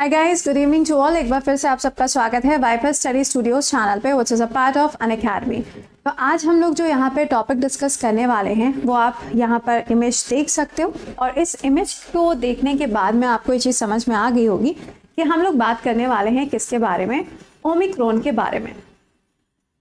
Hi guys, good evening to all. एक बार फिर से आप सबका स्वागत है Y plus study studios channel पे, which is a part of Unacademy. तो आज हम लोग जो यहाँ पे टॉपिक डिस्कस करने वाले हैं वो आप यहाँ पर इमेज देख सकते हो, और इस इमेज को देखने के बाद में आपको ये चीज़ समझ में आ गई होगी कि हम लोग बात करने वाले हैं किसके बारे में, ओमिक्रॉन के बारे में।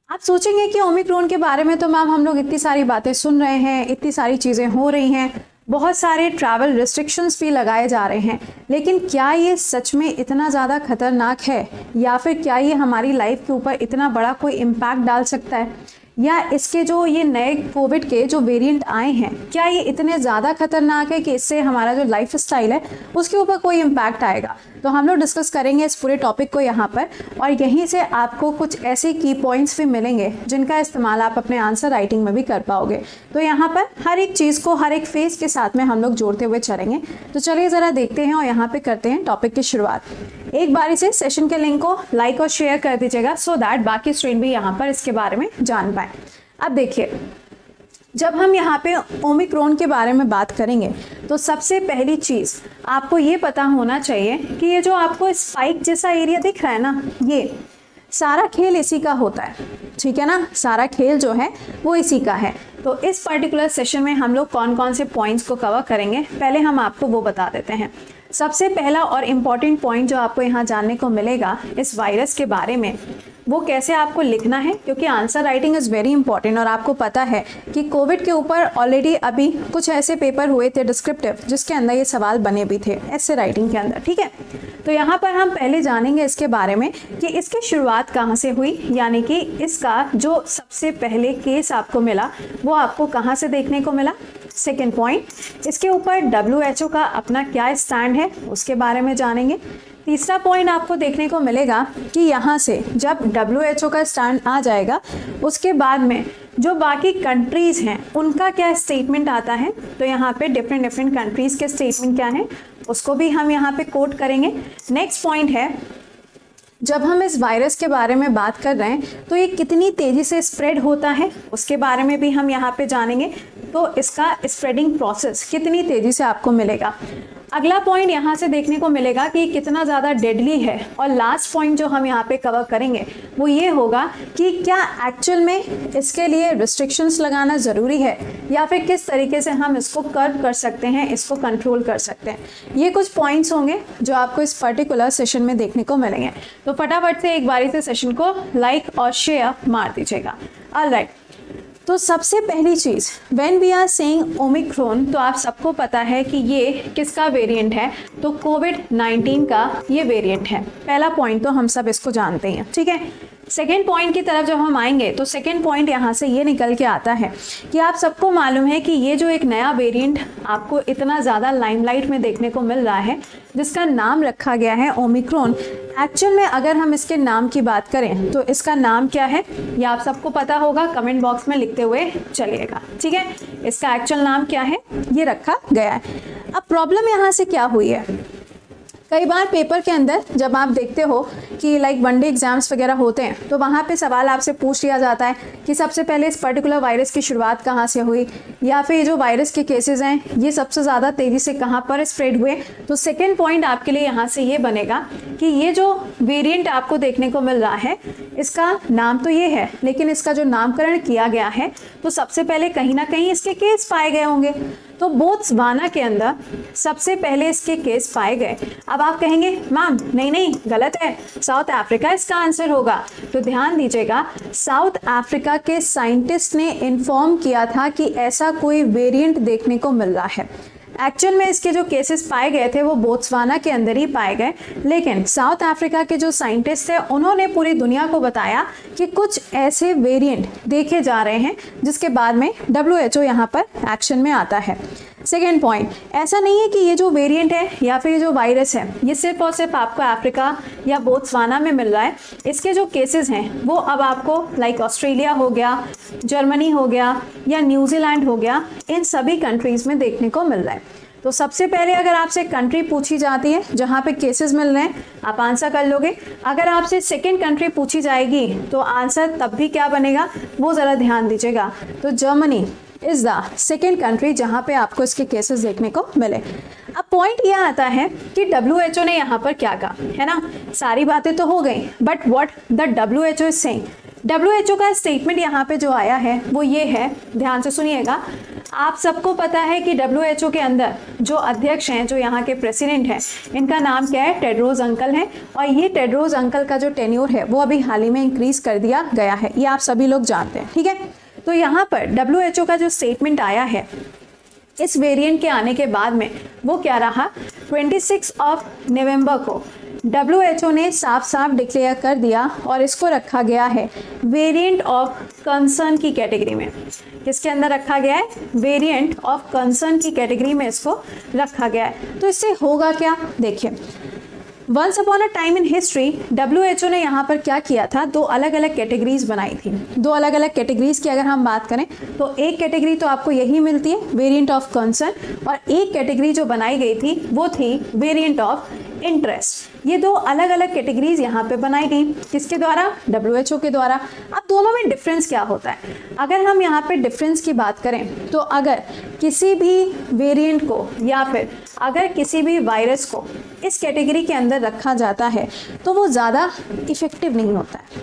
आप सोचेंगे कि ओमिक्रॉन के बारे में तो मैम हम लोग इतनी सारी बातें सुन रहे हैं, इतनी सारी चीज़ें हो रही हैं, बहुत सारे ट्रैवल रिस्ट्रिक्शंस भी लगाए जा रहे हैं, लेकिन क्या ये सच में इतना ज़्यादा खतरनाक है, या फिर क्या ये हमारी लाइफ के ऊपर इतना बड़ा कोई इम्पैक्ट डाल सकता है, या इसके जो ये नए कोविड के जो वेरिएंट आए हैं क्या ये इतने ज़्यादा खतरनाक है कि इससे हमारा जो लाइफ स्टाइल है उसके ऊपर कोई इम्पैक्ट आएगा। तो हम लोग डिस्कस करेंगे इस पूरे टॉपिक को यहाँ पर, और यहीं से आपको कुछ ऐसे की पॉइंट्स भी मिलेंगे जिनका इस्तेमाल आप अपने आंसर राइटिंग में भी कर पाओगे। तो यहाँ पर हर एक चीज़ को हर एक फेज के साथ में हम लोग जोड़ते हुए चलेंगे। तो चलिए ज़रा देखते हैं और यहाँ पे करते हैं टॉपिक की शुरुआत। एक बारी से सेशन के लिंक को लाइक और शेयर कर दीजिएगा सो दैट बाकी स्टूडेंट भी यहाँ पर इसके बारे में जान पाए। अब देखिए, जब हम यहाँ पे ओमिक्रॉन के बारे में बात करेंगे तो सबसे पहली चीज़ आपको ये पता होना चाहिए कि ये जो आपको स्पाइक जैसा एरिया दिख रहा है ना, ये सारा खेल इसी का होता है, ठीक है ना। सारा खेल जो है वो इसी का है। तो इस पर्टिकुलर सेशन में हम लोग कौन कौन से पॉइंट्स को कवर करेंगे, पहले हम आपको वो बता देते हैं। सबसे पहला और इम्पॉर्टेंट पॉइंट जो आपको यहाँ जानने को मिलेगा इस वायरस के बारे में, वो कैसे आपको लिखना है, क्योंकि answer writing is very important. और आपको पता है कि कोविड के ऊपर ऑलरेडी अभी कुछ ऐसे पेपर हुए थे डिस्क्रिप्टिव जिसके अंदर ये सवाल बने भी थे ऐसे राइटिंग के अंदर, ठीक है। तो यहाँ पर हम पहले जानेंगे इसके बारे में कि इसकी शुरुआत कहाँ से हुई, यानी कि इसका जो सबसे पहले केस आपको मिला वो आपको कहाँ से देखने को मिला। सेकेंड पॉइंट, इसके ऊपर WHO का अपना क्या स्टैंड है उसके बारे में जानेंगे। तीसरा पॉइंट आपको देखने को मिलेगा कि यहाँ से जब WHO का स्टैंड आ जाएगा उसके बाद में जो बाकी कंट्रीज़ हैं उनका क्या स्टेटमेंट आता है। तो यहाँ पे डिफरेंट कंट्रीज़ के स्टेटमेंट क्या हैं उसको भी हम यहाँ पे कोट करेंगे। नेक्स्ट पॉइंट है, जब हम इस वायरस के बारे में बात कर रहे हैं तो ये कितनी तेज़ी से स्प्रेड होता है उसके बारे में भी हम यहाँ पे जानेंगे। तो इसका स्प्रेडिंग प्रोसेस कितनी तेज़ी से आपको मिलेगा। अगला पॉइंट यहाँ से देखने को मिलेगा कि कितना ज़्यादा डेडली है। और लास्ट पॉइंट जो हम यहाँ पे कवर करेंगे वो ये होगा कि क्या एक्चुअल में इसके लिए रिस्ट्रिक्शंस लगाना ज़रूरी है, या फिर किस तरीके से हम इसको कर्व कर सकते हैं, इसको कंट्रोल कर सकते हैं। ये कुछ पॉइंट्स होंगे जो आपको इस पर्टिकुलर सेशन में देखने को मिलेंगे। तो फटाफट से एक बारी से सेशन को लाइक और शेयर मार दीजिएगा। ऑलराइट, तो सबसे पहली चीज़ when we are saying omicron, तो आप सबको पता है कि ये किसका वेरिएंट है, तो कोविड-19 का ये वेरिएंट है। पहला पॉइंट तो हम सब इसको जानते हैं, ठीक है। सेकेंड पॉइंट की तरफ जब हम आएंगे तो सेकेंड पॉइंट यहाँ से ये निकल के आता है कि आप सबको मालूम है कि ये जो एक नया वेरिएंट आपको इतना ज़्यादा लाइमलाइट में देखने को मिल रहा है जिसका नाम रखा गया है ओमिक्रॉन, एक्चुअल में अगर हम इसके नाम की बात करें तो इसका नाम क्या है ये आप सबको पता होगा, कमेंट बॉक्स में लिखते हुए चलिएगा, ठीक है। इसका एक्चुअल नाम क्या है ये रखा गया है। अब प्रॉब्लम यहाँ से क्या हुई है, कई बार पेपर के अंदर जब आप देखते हो कि लाइक वनडे एग्जाम्स वगैरह होते हैं तो वहाँ पे सवाल आपसे पूछ लिया जाता है कि सबसे पहले इस पर्टिकुलर वायरस की शुरुआत कहाँ से हुई, या फिर ये जो वायरस के केसेस हैं ये सबसे ज़्यादा तेज़ी से कहाँ पर स्प्रेड हुए। तो सेकेंड पॉइंट आपके लिए यहाँ से ये बनेगा कि ये जो वेरिएंट आपको देखने को मिल रहा है इसका नाम तो ये है, लेकिन इसका जो नामकरण किया गया है तो सबसे पहले कहीं ना कहीं इसके केस पाए गए होंगे। तो बोत्सवाना के अंदर सबसे पहले इसके केस पाए गए। अब आप कहेंगे मैम नहीं गलत है, साउथ अफ्रीका इसका आंसर होगा। तो ध्यान दीजिएगा, साउथ अफ्रीका के साइंटिस्ट ने इन्फॉर्म किया था कि ऐसा कोई वेरिएंट देखने को मिल रहा है। एक्चुअल में इसके जो केसेस पाए गए थे वो बोत्सवाना के अंदर ही पाए गए, लेकिन साउथ अफ्रीका के जो साइंटिस्ट थे उन्होंने पूरी दुनिया को बताया कि कुछ ऐसे वेरिएंट देखे जा रहे हैं जिसके बाद में WHO यहाँ पर एक्शन में आता है। सेकेंड पॉइंट, ऐसा नहीं है कि ये जो वेरिएंट है या फिर ये जो वायरस है ये सिर्फ और सिर्फ आपको अफ्रीका या बोत्सवाना में मिल रहा है। इसके जो केसेस हैं वो अब आपको लाइक ऑस्ट्रेलिया हो गया, जर्मनी हो गया या न्यूजीलैंड हो गया, इन सभी कंट्रीज़ में देखने को मिल रहा है। तो सबसे पहले अगर आपसे कंट्री पूछी जाती है जहाँ पे केसेस मिल रहे हैं आप आंसर कर लोगे। अगर आपसे सेकेंड कंट्री पूछी जाएगी तो आंसर तब भी क्या बनेगा वो ज़रा ध्यान दीजिएगा। तो Germany is the second country जहाँ पे आपको इसके केसेस देखने को मिले। अब पॉइंट ये आता है कि WHO ने यहाँ पर क्या कहा, है ना, सारी बातें तो हो गई, but what the WHO is saying. WHO का स्टेटमेंट यहाँ पे जो आया है वो ये है, ध्यान से सुनिएगा। आप सबको पता है कि WHO के अंदर जो अध्यक्ष हैं, जो यहाँ के प्रेसिडेंट हैं, इनका नाम क्या है, टेड्रोस अंकल हैं। और ये टेड्रोस अंकल का जो टेन्योर है वो अभी हाल ही में इंक्रीज कर दिया गया है, ये आप सभी लोग जानते हैं, ठीक है। तो यहाँ पर WHO का जो स्टेटमेंट आया है इस वेरिएंट के आने के बाद में वो क्या रहा, 26 नवंबर को WHO ने साफ साफ डिक्लेयर कर दिया और इसको रखा गया है वेरिएंट ऑफ कंसर्न की कैटेगरी में। किसके अंदर रखा गया है, वेरिएंट ऑफ कंसर्न की कैटेगरी में इसको रखा गया है। तो इससे होगा क्या, देखिए, once upon a time in history WHO ने यहाँ पर क्या किया था, दो अलग अलग कैटेगरीज बनाई थी। दो अलग अलग कैटेगरीज की अगर हम बात करें तो एक कैटेगरी तो आपको यही मिलती है, वेरिएंट ऑफ कंसर्न, और एक कैटेगरी जो बनाई गई थी वो थी वेरिएंट ऑफ इंटरेस्ट। ये दो अलग अलग कैटेगरीज यहाँ पे बनाई गई, किसके द्वारा, WHO के द्वारा। अब दोनों में डिफरेंस क्या होता है, अगर हम यहाँ पे डिफरेंस की बात करें तो अगर किसी भी वेरिएंट को या फिर अगर किसी भी वायरस को इस कैटेगरी के अंदर रखा जाता है तो वो ज़्यादा इफेक्टिव नहीं होता है,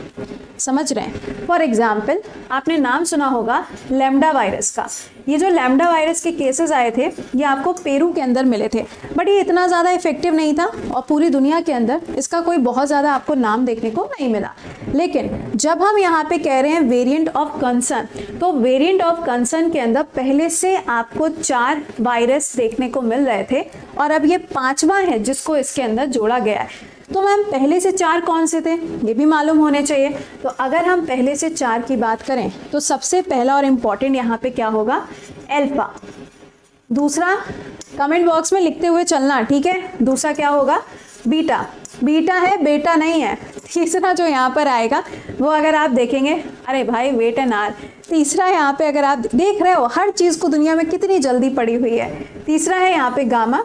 समझ रहे हैं। फॉर एग्जाम्पल आपने नाम सुना होगा लैम्डा वायरस का। ये जो लैम्डा वायरस के केसेस आए थे ये आपको पेरू के अंदर मिले थे, बट ये इतना ज़्यादा इफेक्टिव नहीं था और पूरी दुनिया के अंदर इसका कोई बहुत ज़्यादा आपको नाम देखने को नहीं मिला। लेकिन जब हम यहाँ पे कह रहे हैं वेरिएंट ऑफ कंसर्न, तो वेरिएंट ऑफ कंसर्न के अंदर पहले से आपको 4 वायरस देखने को मिल रहे थे और अब ये 5वां है जिसको इसके अंदर जोड़ा गया है। तो मैम पहले से 4 कौन से थे, ये भी मालूम होने चाहिए। तो अगर हम पहले से 4 की बात करें तो सबसे पहला और इम्पॉर्टेंट यहाँ पे क्या होगा, अल्फा। दूसरा कमेंट बॉक्स में लिखते हुए चलना, ठीक है। दूसरा क्या होगा, बीटा। बीटा है, बेटा नहीं है। तीसरा जो यहाँ पर आएगा वो अगर आप देखेंगे, अरे भाई वेट एंड आर। तीसरा यहाँ पे अगर आप देख रहे हो हर चीज़ को दुनिया में कितनी जल्दी पड़ी हुई है। तीसरा है यहाँ पे गामा।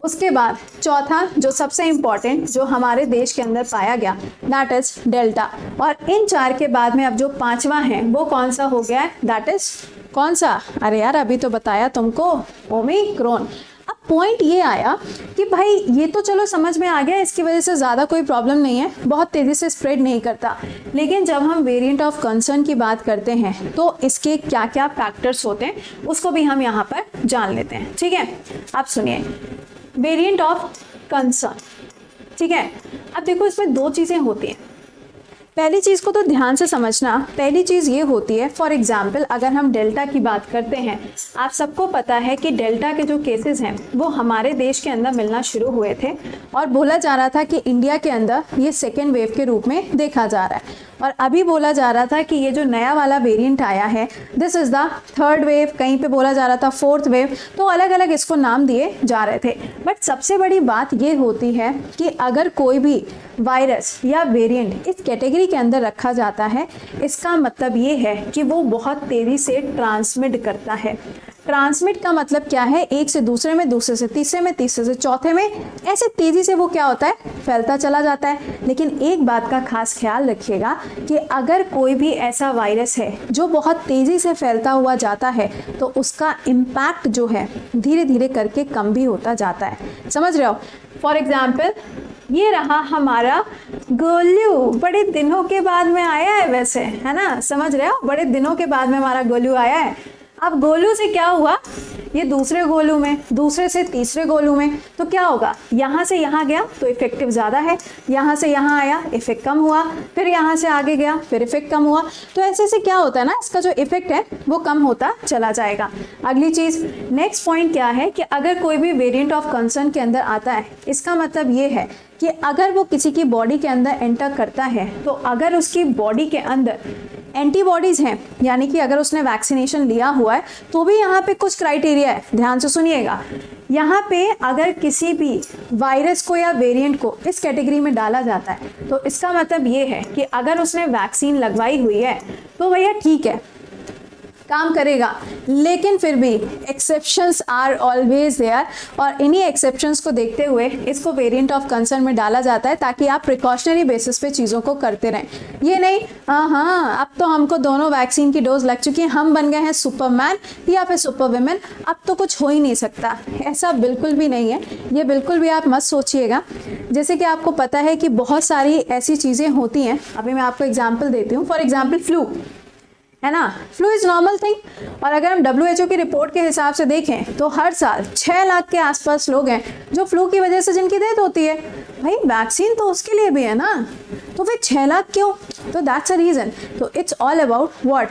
उसके बाद चौथा जो सबसे इम्पॉर्टेंट जो हमारे देश के अंदर पाया गया, दैट इज डेल्टा। और इन 4 के बाद में अब जो 5वां है वो कौन सा हो गया है, दैट इज कौन सा, अरे यार अभी तो बताया तुमको, ओमिक्रॉन। अब पॉइंट ये आया कि भाई ये तो चलो समझ में आ गया, इसकी वजह से ज़्यादा कोई प्रॉब्लम नहीं है, बहुत तेज़ी से स्प्रेड नहीं करता। लेकिन जब हम वेरिएंट ऑफ कंसर्न की बात करते हैं तो इसके क्या क्या फैक्टर्स होते हैं उसको भी हम यहाँ पर जान लेते हैं, ठीक है। आप सुनिए, वेरिएंट ऑफ कंसर्न, ठीक है। अब देखो इसमें 2 चीज़ें होती हैं। पहली चीज़ को तो ध्यान से समझना। पहली चीज़ ये होती है, फॉर एग्जाम्पल अगर हम डेल्टा की बात करते हैं, आप सबको पता है कि डेल्टा के जो केसेस हैं वो हमारे देश के अंदर मिलना शुरू हुए थे और बोला जा रहा था कि इंडिया के अंदर ये सेकेंड वेव के रूप में देखा जा रहा है। और अभी बोला जा रहा था कि ये जो नया वाला वेरिएंट आया है this is the 3rd wave, कहीं पे बोला जा रहा था 4th वेव, तो अलग अलग इसको नाम दिए जा रहे थे। बट सबसे बड़ी बात ये होती है कि अगर कोई भी वायरस या वेरिएंट इस कैटेगरी के अंदर रखा जाता है, इसका मतलब ये है कि वो बहुत तेज़ी से ट्रांसमिट करता है। ट्रांसमिट का मतलब क्या है, एक से दूसरे में, दूसरे से तीसरे में, तीसरे से चौथे में, ऐसे तेज़ी से वो क्या होता है, फैलता चला जाता है। लेकिन एक बात का खास ख्याल रखिएगा कि अगर कोई भी ऐसा वायरस है जो बहुत तेज़ी से फैलता हुआ जाता है तो उसका इम्पैक्ट जो है धीरे धीरे करके कम भी होता जाता है, समझ रहे हो। फॉर एग्जाम्पल ये रहा हमारा गोलू, बड़े दिनों के बाद में आया है वैसे, है ना, समझ रहे हो, बड़े दिनों के बाद में हमारा गोलू आया है। अब गोलू से क्या हुआ, ये दूसरे गोलू में, दूसरे से तीसरे गोलू में, तो क्या होगा, यहाँ से यहाँ गया तो इफेक्टिव ज़्यादा है, यहाँ से यहाँ आया इफेक्ट कम हुआ, फिर यहाँ से आगे गया फिर इफेक्ट कम हुआ। तो ऐसे से क्या होता है ना, इसका जो इफेक्ट है वो कम होता चला जाएगा। अगली चीज़, नेक्स्ट पॉइंट क्या है कि अगर कोई भी वेरिएंट ऑफ कंसर्न के अंदर आता है, इसका मतलब ये है कि अगर वो किसी की बॉडी के अंदर एंटर करता है तो अगर उसकी बॉडी के अंदर एंटीबॉडीज़ हैं, यानी कि अगर उसने वैक्सीनेशन लिया हुआ है, तो भी यहाँ पे कुछ क्राइटेरिया है, ध्यान से सुनिएगा। यहाँ पे अगर किसी भी वायरस को या वेरिएंट को इस कैटेगरी में डाला जाता है तो इसका मतलब ये है कि अगर उसने वैक्सीन लगवाई हुई है तो भैया ठीक है, काम करेगा, लेकिन फिर भी एक्सेप्शंस आर ऑलवेज देयर, और इन्हीं एक्सेप्शंस को देखते हुए इसको वेरिएंट ऑफ कंसर्न में डाला जाता है ताकि आप प्रिकॉशनरी बेसिस पे चीज़ों को करते रहें। ये नहीं हाँ अब तो हमको दोनों वैक्सीन की डोज लग चुकी है, हम बन गए हैं सुपरमैन या फिर सुपर वुमेन, अब तो कुछ हो ही नहीं सकता, ऐसा बिल्कुल भी नहीं है। ये बिल्कुल भी आप मत सोचिएगा। जैसे कि आपको पता है कि बहुत सारी ऐसी चीज़ें होती हैं, अभी मैं आपको एग्जाम्पल देती हूँ। फॉर एग्जाम्पल फ्लू है ना, फ्लू इज़ नॉर्मल थिंग, और अगर हम WHO की रिपोर्ट के हिसाब से देखें तो हर साल 6 लाख के आसपास लोग हैं जो फ्लू की वजह से जिनकी डेथ होती है। भाई वैक्सीन तो उसके लिए भी है ना, तो फिर 6 लाख क्यों? तो दैट्स अ रीज़न। तो it's all about what,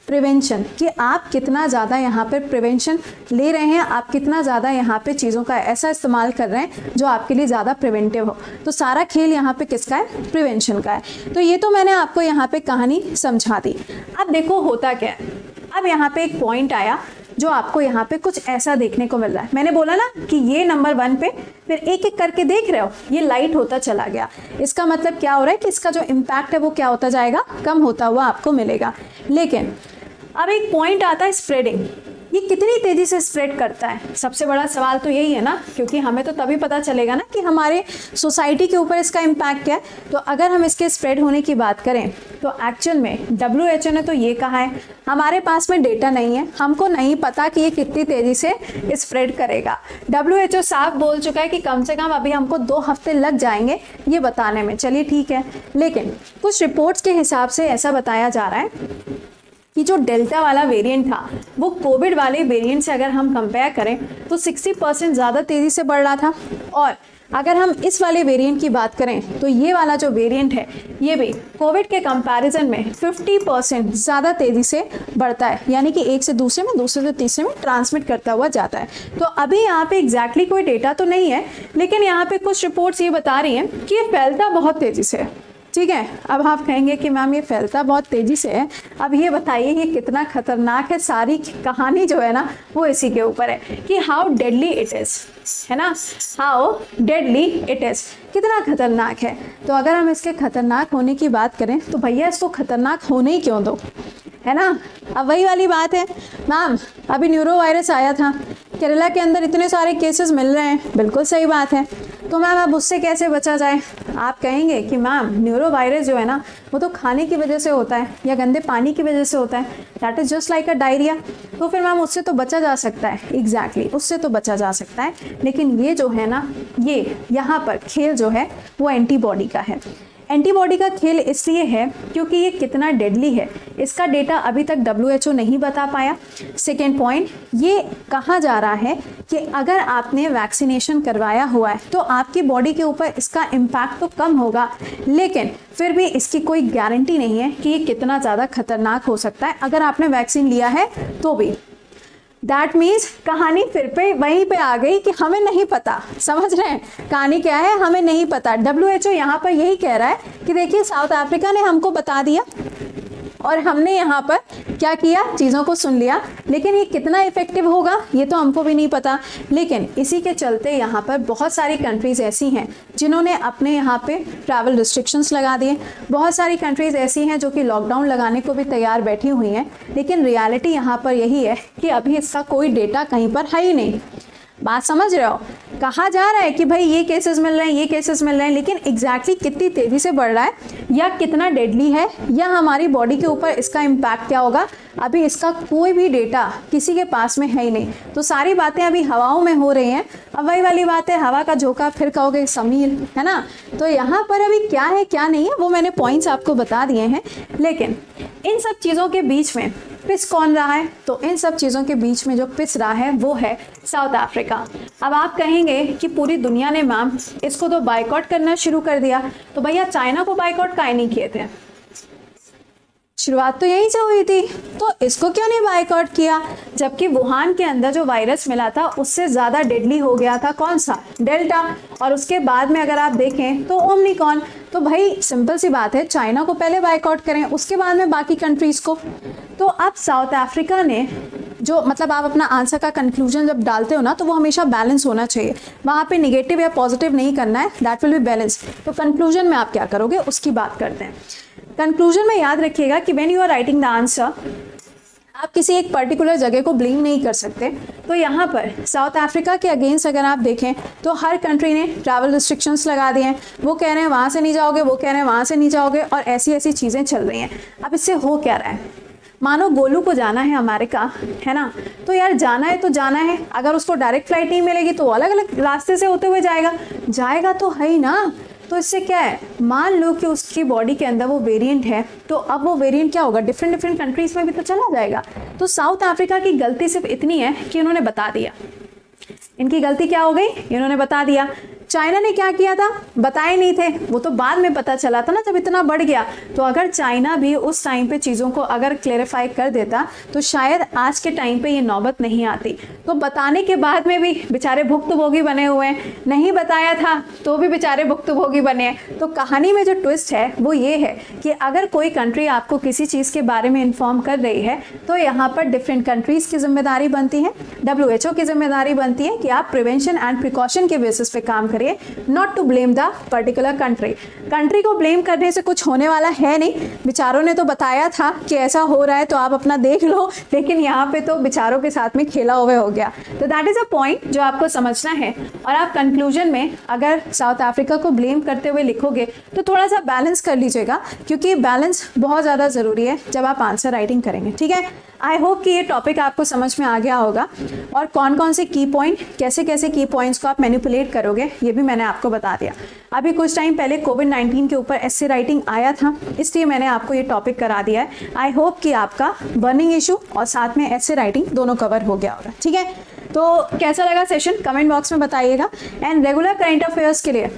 prevention, कि आप कितना ज़्यादा यहाँ पे प्रिवेंशन ले रहे हैं, आप कितना ज़्यादा यहाँ पे चीज़ों का ऐसा इस्तेमाल कर रहे हैं जो आपके लिए ज़्यादा प्रिवेंटिव हो। तो सारा खेल यहाँ पे किसका है? प्रिवेंशन का है। तो ये तो मैंने आपको यहाँ पे कहानी समझा दी। अब देखो होता क्या है, अब यहाँ पे एक पॉइंट आया जो आपको यहाँ पे कुछ ऐसा देखने को मिल रहा है। मैंने बोला ना कि ये नंबर 1 पे फिर एक एक करके देख रहे हो, ये लाइट होता चला गया। इसका मतलब क्या हो रहा है कि इसका जो इम्पैक्ट है वो क्या होता जाएगा? कम होता हुआ आपको मिलेगा। लेकिन अब एक पॉइंट आता है स्प्रेडिंग, ये कितनी तेज़ी से स्प्रेड करता है? सबसे बड़ा सवाल तो यही है ना, क्योंकि हमें तो तभी पता चलेगा ना कि हमारे सोसाइटी के ऊपर इसका इम्पैक्ट क्या है। तो अगर हम इसके स्प्रेड होने की बात करें तो एक्चुअल में WHO ने तो ये कहा है, हमारे पास में डेटा नहीं है, हमको नहीं पता कि ये कितनी तेज़ी से स्प्रेड करेगा। WHO साफ बोल चुका है कि कम से कम अभी हमको 2 हफ्ते लग जाएंगे ये बताने में। चलिए ठीक है, लेकिन कुछ रिपोर्ट्स के हिसाब से ऐसा बताया जा रहा है कि जो डेल्टा वाला वेरिएंट था वो कोविड वाले वेरिएंट से अगर हम कंपेयर करें तो 60% ज़्यादा तेज़ी से बढ़ रहा था, और अगर हम इस वाले वेरिएंट की बात करें तो ये वाला जो वेरिएंट है ये भी कोविड के कंपैरिजन में 50% ज़्यादा तेज़ी से बढ़ता है, यानी कि एक से दूसरे में, दूसरे से तीसरे में ट्रांसमिट करता हुआ जाता है। तो अभी यहाँ पे एग्जैक्टली कोई डेटा तो नहीं है, लेकिन यहाँ पे कुछ रिपोर्ट्स ये बता रही हैं कि ये फैलता बहुत तेज़ी से है। ठीक है, अब आप कहेंगे कि मैम ये फैलता बहुत तेज़ी से है, अब ये बताइए ये कितना खतरनाक है। सारी कहानी जो है ना वो इसी के ऊपर है कि हाउ डेडली इट इज़, है ना, हाउ डेडली इट इज़, कितना खतरनाक है। तो अगर हम इसके खतरनाक होने की बात करें तो भैया इसको खतरनाक होने ही क्यों दो, है ना। अब वही वाली बात है मैम, अभी न्यूरो वायरस आया था, केरला के अंदर इतने सारे केसेस मिल रहे हैं, बिल्कुल सही बात है। तो मैम अब उससे कैसे बचा जाए? आप कहेंगे कि मैम न्यूरो वायरस जो है ना वो तो खाने की वजह से होता है या गंदे पानी की वजह से होता है, that is just like a diarrhoea. तो फिर मैम उससे तो बचा जा सकता है, एग्जैक्टली उससे तो बचा जा सकता है, लेकिन ये जो है ना, ये यहाँ पर खेल जो है वो एंटीबॉडी का है। एंटीबॉडी का खेल इसलिए है क्योंकि ये कितना डेडली है इसका डेटा अभी तक WHO नहीं बता पाया। सेकेंड पॉइंट, ये कहा जा रहा है कि अगर आपने वैक्सीनेशन करवाया हुआ है तो आपकी बॉडी के ऊपर इसका इम्पैक्ट तो कम होगा, लेकिन फिर भी इसकी कोई गारंटी नहीं है कि ये कितना ज़्यादा खतरनाक हो सकता है अगर आपने वैक्सीन लिया है तो भी। दैट मीन्स कहानी फिर पे वहीं पे आ गई कि हमें नहीं पता। समझ रहे हैं कहानी क्या है? हमें नहीं पता। WHO यहाँ पर यही कह रहा है कि देखिए साउथ अफ्रीका ने हमको बता दिया और हमने यहाँ पर क्या किया, चीज़ों को सुन लिया, लेकिन ये कितना इफेक्टिव होगा ये तो हमको भी नहीं पता। लेकिन इसी के चलते यहाँ पर बहुत सारी कंट्रीज़ ऐसी हैं जिन्होंने अपने यहाँ पे ट्रैवल रिस्ट्रिक्शंस लगा दिए, बहुत सारी कंट्रीज़ ऐसी हैं जो कि लॉकडाउन लगाने को भी तैयार बैठी हुई हैं, लेकिन रियलिटी यहाँ पर यही है कि अभी इसका कोई डेटा कहीं पर है ही नहीं। बात समझ रहे हो? कहा जा रहा है कि भाई ये केसेस मिल रहे हैं, ये केसेस मिल रहे हैं, लेकिन एग्जैक्टली कितनी तेज़ी से बढ़ रहा है या कितना डेडली है या हमारी बॉडी के ऊपर इसका इम्पैक्ट क्या होगा, अभी इसका कोई भी डेटा किसी के पास में है ही नहीं। तो सारी बातें अभी हवाओं में हो रही हैं। अब वही वाली बात है, हवा का झोंका फिर कहोगे समीर, है ना। तो यहाँ पर अभी क्या है क्या नहीं है वो मैंने पॉइंट्स आपको बता दिए हैं, लेकिन इन सब चीज़ों के बीच में पिस कौन रहा है? तो इन सब चीज़ों के बीच में जो पिस रहा है वो है साउथ अफ्रीका। अब आप कहेंगे कि पूरी दुनिया ने मैम इसको तो बाइकआउट करना शुरू कर दिया, तो भैया चाइना को बाइकआउट काहे नहीं किए थे? शुरुआत तो यहीं से हुई थी, तो इसको क्यों नहीं बाइकआउट किया? जबकि वुहान के अंदर जो वायरस मिला था उससे ज़्यादा डेडली हो गया था कौन सा? डेल्टा। और उसके बाद में अगर आप देखें तो ओमिक्रॉन। तो भाई सिंपल सी बात है, चाइना को पहले बाइकआउट करें, उसके बाद में बाकी कंट्रीज़ को। तो अब साउथ अफ्रीका ने जो मतलब आप अपना आंसर का कंक्लूजन जब डालते हो ना तो वो हमेशा बैलेंस होना चाहिए, वहाँ पे नेगेटिव या पॉजिटिव नहीं करना है, दैट विल बी बैलेंस। तो कंक्लूजन में आप क्या करोगे उसकी बात करते हैं। कंक्लूजन में याद रखिएगा कि when you are writing the answer, आप किसी एक पर्टिकुलर जगह को ब्लेम नहीं कर सकते। तो यहाँ पर साउथ अफ्रीका के अगेंस्ट अगर आप देखें तो हर कंट्री ने ट्रैवल रिस्ट्रिक्शंस लगा दिए हैं। वो कह रहे हैं वहाँ से नहीं जाओगे, वो कह रहे हैं वहाँ से नहीं जाओगे, और ऐसी ऐसी चीज़ें चल रही हैं। अब इससे हो क्या रहा है, मानो गोलू को जाना है अमेरिका, है ना, तो यार जाना है तो जाना है। अगर उसको डायरेक्ट फ्लाइट नहीं मिलेगी तो अलग अलग रास्ते से होते हुए जाएगा तो है ही ना। तो इससे क्या है, मान लो कि उसकी बॉडी के अंदर वो वेरिएंट है, तो अब वो वेरिएंट क्या होगा, डिफरेंट कंट्रीज में भी तो चला जाएगा। तो साउथ अफ्रीका की गलती सिर्फ इतनी है कि इन्होंने बता दिया। इनकी गलती क्या हो गई, इन्होंने बता दिया। चाइना ने क्या किया था, बताए नहीं थे, वो तो बाद में पता चला था ना जब इतना बढ़ गया। तो अगर चाइना भी उस टाइम पे चीज़ों को अगर क्लेरिफाई कर देता तो शायद आज के टाइम पे ये नौबत नहीं आती। तो बताने के बाद में भी बेचारे भुक्तभोगी बने हुए हैं, नहीं बताया था तो भी बेचारे भुक्तभोगी बने हैं। तो कहानी में जो ट्विस्ट है वो ये है कि अगर कोई कंट्री आपको किसी चीज़ के बारे में इन्फॉर्म कर रही है तो यहाँ पर डिफरेंट कंट्रीज़ की जिम्मेदारी बनती है, WHO की जिम्मेदारी बनती है कि आप प्रिवेंशन एंड प्रिकॉशन के बेसिस पे काम करिए, not to blame the particular country को ब्लेम करने से कुछ होने वाला है नहीं। बेचारों ने तो बताया था कि ऐसा हो रहा है तो आप अपना देख लो, लेकिन यहाँ पे तो बेचारों के साथ में खेला हुआ हो गया। तो दैट इज़ अ पॉइंट जो आपको समझना है। और आप कंक्लूजन में अगर साउथ अफ्रीका को ब्लेम करते हुए लिखोगे तो थोड़ा सा बैलेंस कर लीजिएगा, क्योंकि बैलेंस बहुत ज़्यादा ज़रूरी है जब आप आंसर राइटिंग करेंगे। ठीक है, आई होप कि ये टॉपिक आपको समझ में आ गया होगा, और कौन कौन से की पॉइंट, कैसे कैसे की पॉइंट्स को आप मैनिपुलेट करोगे ये भी मैंने आपको बता दिया। अभी कुछ टाइम पहले कोविड-19 के ऊपर एस्से राइटिंग आया था, इसलिए मैंने आपको ये टॉपिक करा दिया है। आई होप कि आपका बर्निंग इशू और साथ में एस्से राइटिंग दोनों कवर हो गया होगा। ठीक है, तो कैसा लगा सेशन कमेंट बॉक्स में बताइएगा। एंड रेगुलर करंट अफेयर्स के लिए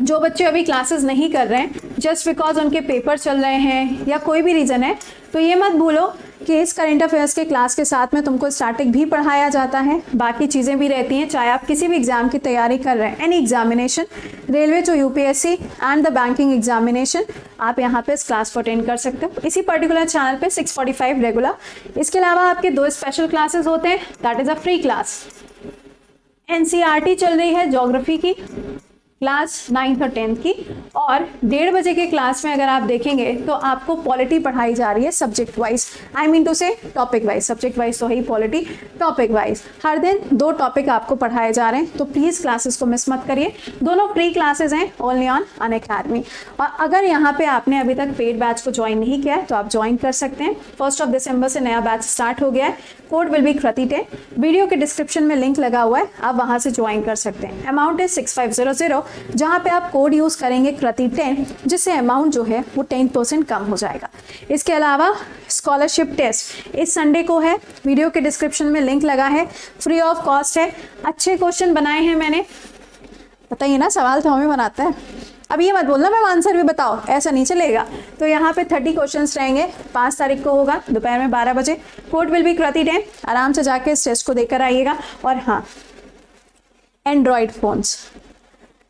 जो बच्चे अभी क्लासेस नहीं कर रहे हैं जस्ट बिकॉज उनके पेपर चल रहे हैं या कोई भी रीज़न है, तो ये मत भूलो कि इस करंट अफेयर्स के क्लास के साथ में तुमको स्टैटिक भी पढ़ाया जाता है, बाकी चीज़ें भी रहती हैं। चाहे आप किसी भी एग्ज़ाम की तैयारी कर रहे हैं, any examination, railway to UPSC and the banking examination, आप यहाँ पे इस क्लास को अटेंड कर सकते हो इसी पर्टिकुलर चैनल पे 6:45 रेगुलर। इसके अलावा आपके 2 स्पेशल क्लासेस होते हैं, that is a free class. NCERT चल रही है ज्योग्राफी की क्लास 9th और 10th की, और 1:30 बजे के क्लास में अगर आप देखेंगे तो आपको पॉलिटी पढ़ाई जा रही है subject wise, I mean to say topic wise. Subject wise तो है ही पॉलिटी, टॉपिक वाइज हर दिन 2 टॉपिक आपको पढ़ाए जा रहे हैं। तो प्लीज़ क्लासेस को मिस मत करिए, दोनों फ्री क्लासेस हैं ओनली ऑन अनअकैडमी। और अगर यहाँ पे आपने अभी तक पेड बैच को ज्वाइन नहीं किया है तो आप ज्वाइन कर सकते हैं। 1 दिसंबर से नया बैच स्टार्ट हो गया है, कोड विल बी कृति10, वीडियो के डिस्क्रिप्शन में लिंक लगा हुआ है, आप वहाँ से ज्वाइन कर सकते हैं। अमाउंट इज 6500, जहाँ पे आप कोड यूज़ करेंगे कृति10, जिससे अमाउंट जो है वो 10% कम हो जाएगा। इसके अलावा स्कॉलरशिप टेस्ट इस संडे को है, वीडियो के डिस्क्रिप्शन में लिंक लगा है, फ्री ऑफ कॉस्ट है। अच्छे क्वेश्चन बनाए हैं मैंने, बताइए ना, सवाल तो हमें बनाता है। अब ये मत बोलना मैम आंसर भी बताओ, ऐसा नहीं चलेगा। तो यहाँ पे 30 क्वेश्चंस रहेंगे, 5 तारीख को होगा दोपहर में 12 बजे। कोड विल बी कृति10, आराम से जाके इस टेस्ट को देकर आइएगा। और हाँ, एंड्रॉयड फ़ोन्स,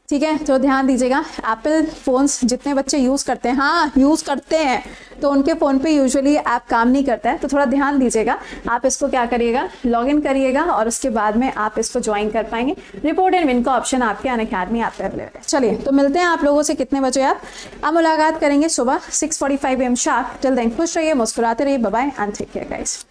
ठीक है, तो ध्यान दीजिएगा। एप्पल फ़ोन्स जितने बच्चे यूज़ करते हैं, हाँ यूज़ करते हैं, तो उनके फ़ोन पे यूजुअली ऐप काम नहीं करता है, तो थोड़ा ध्यान दीजिएगा। आप इसको क्या करिएगा, लॉगिन करिएगा और उसके बाद में आप इसको ज्वाइन कर पाएंगे। रिपोर्ट एंड विन का ऑप्शन आपके अनअकैडमी ऐप पे अवेलेबल है। चलिए, तो मिलते हैं आप लोगों से कितने बजे आप मुलाकात करेंगे सुबह 6:45 AM शार्प। टिल देन खुश रहिए, मुस्कुराते रहिए, bye bye and take care guys.